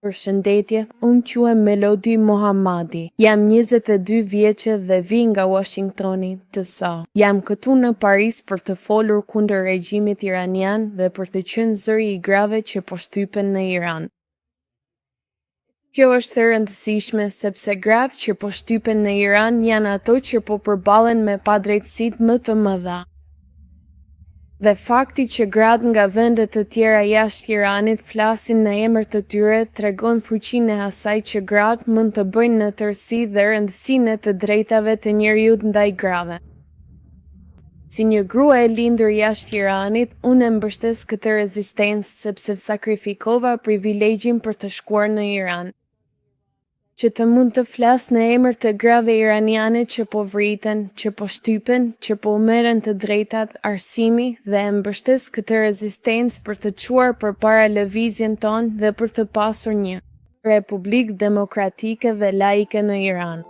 Përshëndetje, unë quhem Melody Mohammadi. Jam 22 vjeçe dhe vi nga Washingtoni të SA. Jam këtu në Paris për të folur kundër regjimit iranian dhe për të qenë zëri i grave që po shtypen në Iran. Kjo është e rëndësishme sepse gratë që po shtypen në Iran janë ato që po përballen me padrejtësitë më të mëdha. Dhe fakti që gratë nga vende të tjera jashtë Iranit flasin në emër të tyre tregon fuqinë e asaj që gratë mund të bëjnë në tërësi dhe rëndësinë e të drejtave të njerëzit ndaj grave. Si një grua e lindur jashtë Iranit, unë e mbështes këtë rezistencë sepse sakrifikova privilegjin për të shkuar në Iran. Që të mund të flas në emër të grave iraniane që po vriten, që po shtypen, që po merren të drejtat, arsimi dhe e mbështes këtë rezistencë për të çuar përpara lëvizjen tonë dhe për të pasur një Republikë demokratike dhe laike në Iran.